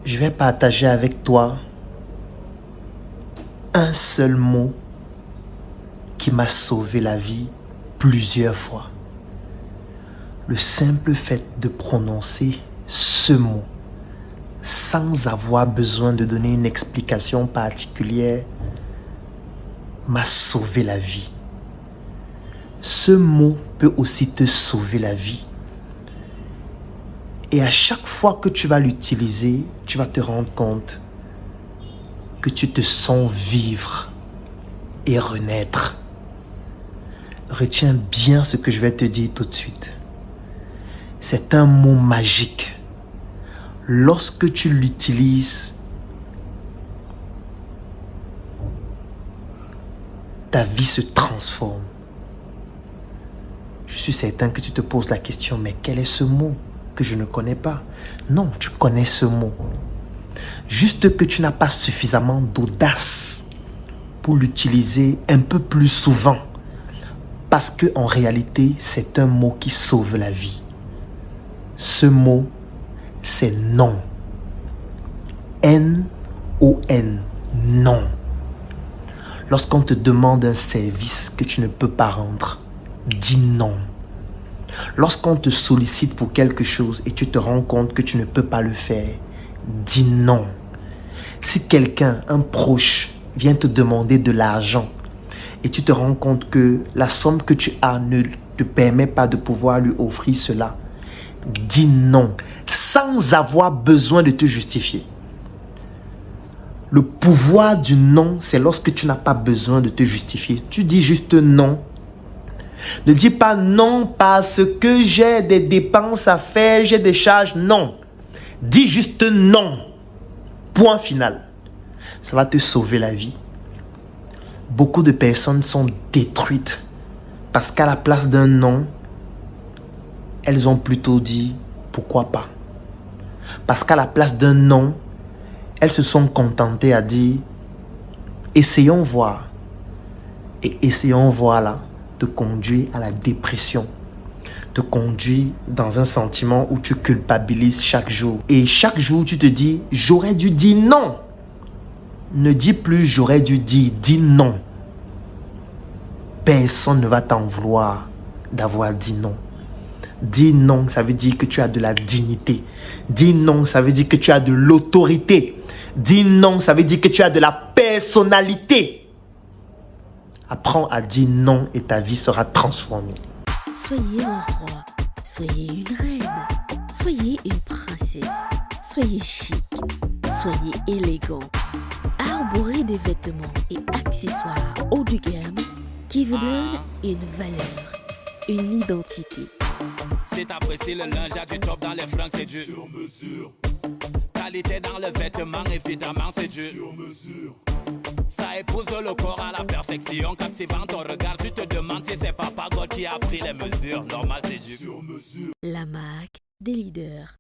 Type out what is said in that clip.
je vais partager avec toi un seul mot qui m'a sauvé la vie plusieurs fois. Le simple fait de prononcer ce mot sans avoir besoin de donner une explication particulière m'a sauvé la vie. Ce mot peut aussi te sauver la vie. Et à chaque fois que tu vas l'utiliser, tu vas te rendre compte que tu te sens vivre et renaître. Retiens bien ce que je vais te dire tout de suite. C'est un mot magique. Lorsque tu l'utilises, ta vie se transforme. Je suis certain que tu te poses la question, mais quel est ce mot que je ne connais pas? Non, tu connais ce mot. Juste que tu n'as pas suffisamment d'audace pour l'utiliser un peu plus souvent. Parce qu'en réalité, c'est un mot qui sauve la vie. Ce mot, c'est non. N-O-N. Non. Lorsqu'on te demande un service que tu ne peux pas rendre, dis non. Lorsqu'on te sollicite pour quelque chose et tu te rends compte que tu ne peux pas le faire, dis non. Si quelqu'un, un proche, vient te demander de l'argent et tu te rends compte que la somme que tu as ne te permet pas de pouvoir lui offrir cela, dis non, sans avoir besoin de te justifier. Le pouvoir du non, c'est lorsque tu n'as pas besoin de te justifier. Tu dis juste non. Ne dis pas non parce que j'ai des dépenses à faire, j'ai des charges. Non. Dis juste non. Point final. Ça va te sauver la vie. Beaucoup de personnes sont détruites parce qu'à la place d'un non, elles ont plutôt dit pourquoi pas. Parce qu'à la place d'un non, elles se sont contentées à dire essayons voir. Et essayons voir là te conduit à la dépression, te conduit dans un sentiment où tu culpabilises chaque jour. Et chaque jour, tu te dis, j'aurais dû dire non. Ne dis plus j'aurais dû dire, dis non. Personne ne va t'en vouloir d'avoir dit non. Dis non, ça veut dire que tu as de la dignité. Dis non, ça veut dire que tu as de l'autorité. Dis non, ça veut dire que tu as de la personnalité. Apprends à dire non et ta vie sera transformée. Soyez un roi, soyez une reine, soyez une princesse, soyez chic, soyez élégant. Arborez des vêtements et accessoires haut de gamme qui vous donnent une valeur, une identité. C'est apprécié le linge, y'a du top dans les fringues, c'est du sur mesure. Qualité dans le vêtement, évidemment, c'est du sur mesure. Ça épouse le corps à la perfection. Captivant ton regard, tu te demandes si c'est Papa God qui a pris les mesures. Normal, c'est du sur mesure. La marque des leaders.